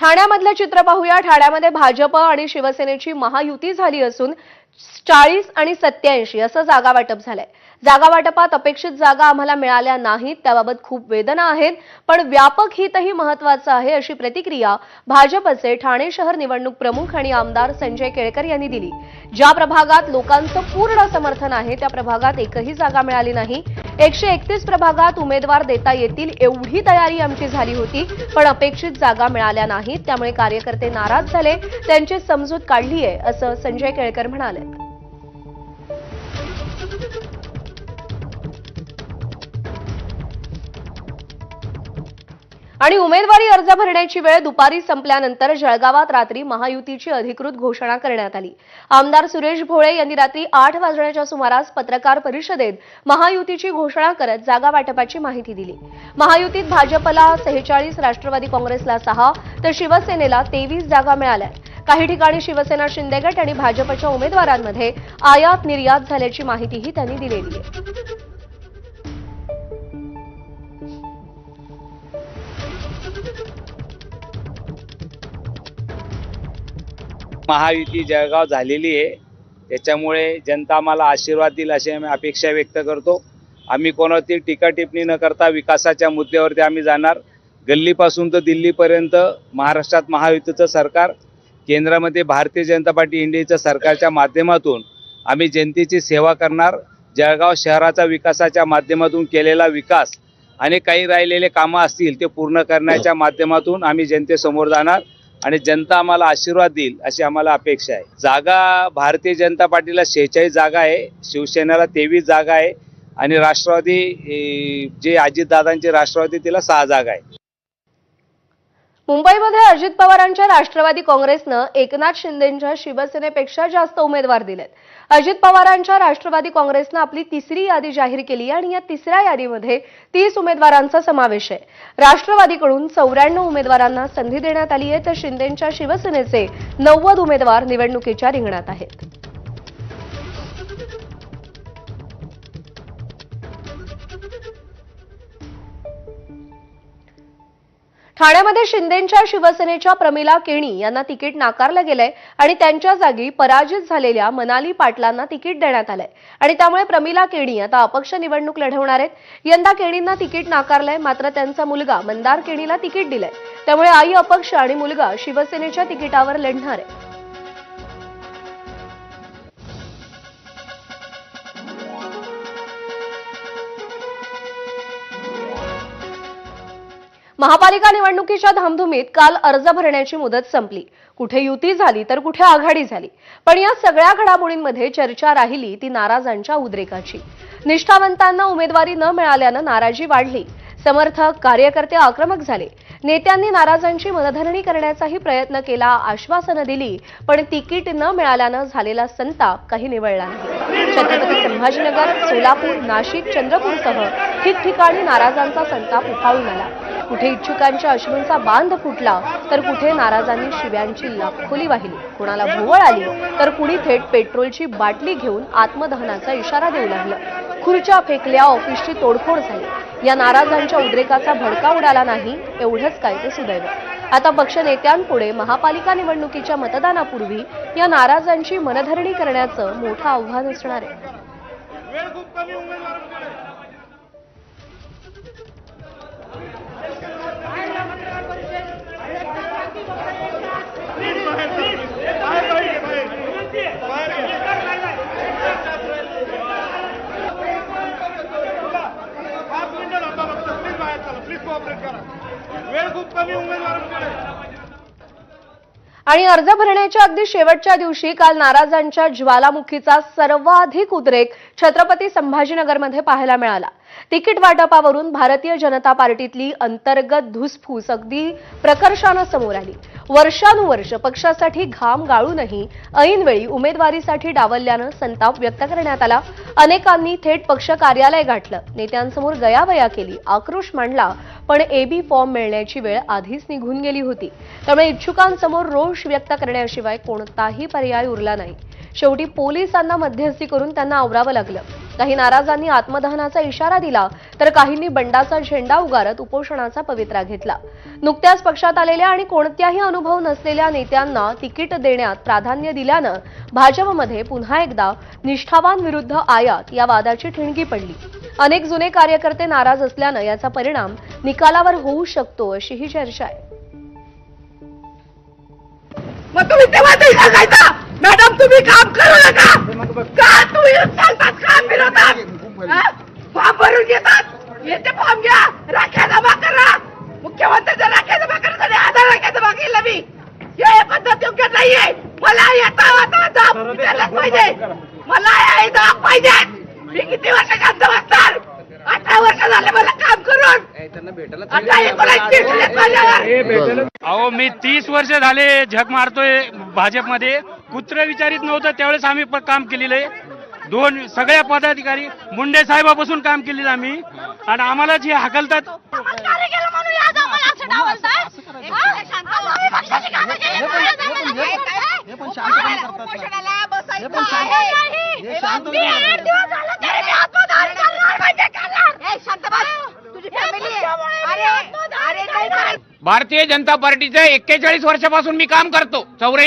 ठाण्यामधलं चित्र पाहूया। ठाण्यामध्ये भाजप आणि शिवसेनेची महायुती झाली असून 40 आणि 87 असं जागा वाटप झालंय। जागा वाटपात अपेक्षित जागा आम्हाला मिळाल्या नाहीत, त्याबाबत खूप वेदना आहेत, पण व्यापक हितही महत्त्वाचं आहे, अशी प्रतिक्रिया भाजपचे ठाणे शहर निवडणूक प्रमुख आणि आमदार संजय केळकर यांनी दिली। ज्या प्रभागात लोकांचं पूर्ण समर्थन आहे त्या प्रभागात एकही जागा मिळाली नाही। 131 प्रभागात उमेदवार देता येतील एवढी तयारी आमची झाली होती, पण अपेक्षित जागा मिळाल्या नाहीत, त्यामुळे कार्यकर्ते नाराज झाले, त्यांची समजूत काढली आहे, असं संजय केळकर म्हणाले। आणि उमेदवारी अर्ज भरण्याची वेळ दुपारी संपल्यानंतर जळगावात रात्री महायुतीची अधिकृत घोषणा करण्यात आली। आमदार सुरेश भोळे यांनी रात्री 8 वाजण्याच्या सुमारास पत्रकार परिषदेत महायुतीची घोषणा करत जागा वाटपाची माहिती दिली। महायुतीत भाजपला 46, राष्ट्रवादी काँग्रेसला 6 तर शिवसेनेला 23 जागा मिळाल्या। काही ठिकाणी शिवसेना शिंदे गट आणि भाजपच्या उमेदवारांमध्ये आयात निर्यात झाल्याची माहितीही त्यांनी दिलेली आहे। महायुती जळगाव झालेली आहे, त्याच्यामुळे जनता आम्हाला आशीर्वाद देईल अशी आम्ही अपेक्षा व्यक्त करतो। आम्ही कोणावरती टीका टिप्पणी न करता विकासाच्या मुद्द्यावरती आम्ही जाणार। गल्लीपासून तर दिल्लीपर्यंत महाराष्ट्रात महायुतीचं सरकार, केंद्रामध्ये भारतीय जनता पार्टी इंडियाच्या सरकारच्या माध्यमातून आम्ही जनतेची सेवा करणार। जळगाव शहराचा विकासाच्या माध्यमातून केलेला विकास आणि काही राहिलेले कामं असतील ते पूर्ण करण्याच्या माध्यमातून आम्ही जनतेसमोर जाणार आणि जनता आम्हाला आशीर्वाद देईल अशी आम्हाला अपेक्षा आहे। जागा भारतीय जनता पार्टीला 46 जागा आहे, शिवसेनेला 23 जागा आहे आणि राष्ट्रवादी जे अजितदादांची राष्ट्रवादी तिला 6 जागा आहे। मुंबईमध्ये अजित पवारांच्या राष्ट्रवादी काँग्रेसनं एकनाथ शिंदेंच्या शिवसेनेपेक्षा जास्त उमेदवार दिलेत। अजित पवारांच्या राष्ट्रवादी काँग्रेसनं आपली तिसरी यादी जाहीर केली आणि या तिसऱ्या यादीमध्ये 30 उमेदवारांचा समावेश आहे। राष्ट्रवादीकडून 94 उमेदवारांना संधी देण्यात आली आहे, तर शिंदेंच्या शिवसेनेचे 90 उमेदवार निवडणुकीच्या रिंगणात आहेत। ठाण्यामध्ये शिंदेंच्या शिवसेनेच्या प्रमिला केणी यांना तिकीट नाकारलं गेलंय आणि त्यांच्या जागी पराजित झालेल्या मनाली पाटलांना तिकीट देण्यात आलंय आणि त्यामुळे प्रमिला केणी आता अपक्ष निवडणूक लढवणार आहेत। यंदा केणींना तिकीट नाकारलंय, मात्र त्यांचा मुलगा मंदार केणीला तिकीट दिलंय, त्यामुळे आई अपक्ष आणि मुलगा शिवसेनेच्या तिकिटावर लढणार आहे। महापालिका निवडणुकीच्या धामधुमीत काल अर्ज भरण्याची मुदत संपली। कुठे युती झाली तर कुठे आघाडी झाली, पण या सगळ्या घडामोडींमध्ये चर्चा राहिली ती नाराजांच्या उद्रेकाची। निष्ठावंतांना उमेदवारी न मिळाल्यानं नाराजी वाढली, समर्थक कार्यकर्ते आक्रमक झाले। नेत्यांनी नाराजांची मनधरणी करण्याचाही प्रयत्न केला, आश्वासनं दिली, पण तिकीट न मिळाल्यानं झालेला संताप काही निवळला नाही। छत्रपती संभाजीनगर, सोलापूर, नाशिक, चंद्रपूरसह ठिकठिकाणी नाराजांचा संताप उफाळून आला। कुठे इच्छुकांच्या अश्रूंचा बांध फुटला तर कुठे नाराजांनी शिव्यांची लाखोली वाहिली, कोणाला भोवळ आली तर कुणी थेट पेट्रोलची बाटली घेऊन आत्मदहनाचा इशारा देऊ लागलं। खुर्च्या फेकल्या, ऑफिसची तोडफोड झाली। या नाराजांच्या उद्रेकाचा भडका उडाला नाही, एवढंच काय ते सुदैव। आता पक्ष नेत्यांपुढे महापालिका निवडणुकीच्या मतदानापूर्वी या नाराजांची मनधरणी करण्याचं मोठं आव्हान असणार आहे। आणि अर्ज भरण्याच्या अगदी शेवटच्या दिवशी काल नाराजांच्या ज्वालामुखीचा सर्वाधिक उद्रेक छत्रपती संभाजीनगरमध्ये पाहायला मिळाला। तिकीट वाटपावरून भारतीय जनता पार्टीतली अंतर्गत धुसफूस अगदी प्रकर्षानं समोर आली। वर्षानुवर्ष पक्षासाठी घाम गाळूनही ऐनवेळी उमेदवारीसाठी डावलल्यानं संताप व्यक्त करण्यात आला। अनेकांनी थेट पक्ष कार्यालय गाठलं, नेत्यांसमोर गयावया केली, आक्रोश मांडला, पण एबी फॉर्म मिळण्याची वेळ आधीच निघून गेली होती, त्यामुळे इच्छुकांसमोर रोष व्यक्त करण्याशिवाय कोणताही पर्याय उरला नाही। शेवटी पोलिसांना मध्यस्थी करून त्यांना आवरावं लागलं. काही नाराजांनी आत्मदहनाचा इशारा दिला तर काहींनी बंडाचा झेंडा उगारत उपोषणाचा पवित्रा घेतला. नुकत्याच पक्षात आलेल्या आणि कोणत्याही अनुभव नसलेल्या नेत्यांना तिकीट देण्यात प्राधान्य दिल्यानं भाजपमध्ये पुन्हा एकदा निष्ठावान विरुद्ध आयात या वादाची ठिणगी पडली. अनेक जुने कार्यकर्ते नाराज असल्यानं याचा परिणाम निकालावर होऊ शकतो अशीही चर्चा आहे. मग तुम्ही तेव्हा ते सांगायचं मॅडम तुम्ही काम करू नका का तुम्ही सांगतात का फिरवतात फॉर्म भरून घेतात येते फॉर्म घ्या राख्या जमा करा मुख्यमंत्र्यांच्या राख्या जमा करण्यासाठी आधार राख्या जमा केला मी हे पद्धत योग्य नाहीये. मला येता आता जॉब द्यायलाच पाहिजे. मला हे जॉब पाहिजे. मी किती वर्ष शांत बसणार 18 वर्ष झाले मला काम करून आता 19 माझ्यावर. अहो मी 30 वर्ष झाले झक मारतोय भाजपमध्ये. कुत्र विचारित नव्हतं त्यावेळेस आम्ही काम केलेलं आहे. सगळ्या पदाधिकारी मुंडे साहेबापासून काम केलेलं आम्ही आणि आम्हाला जे हाकलतात भारतीय जनता पार्टीचं 41 वर्षापासून मी काम करतो. 84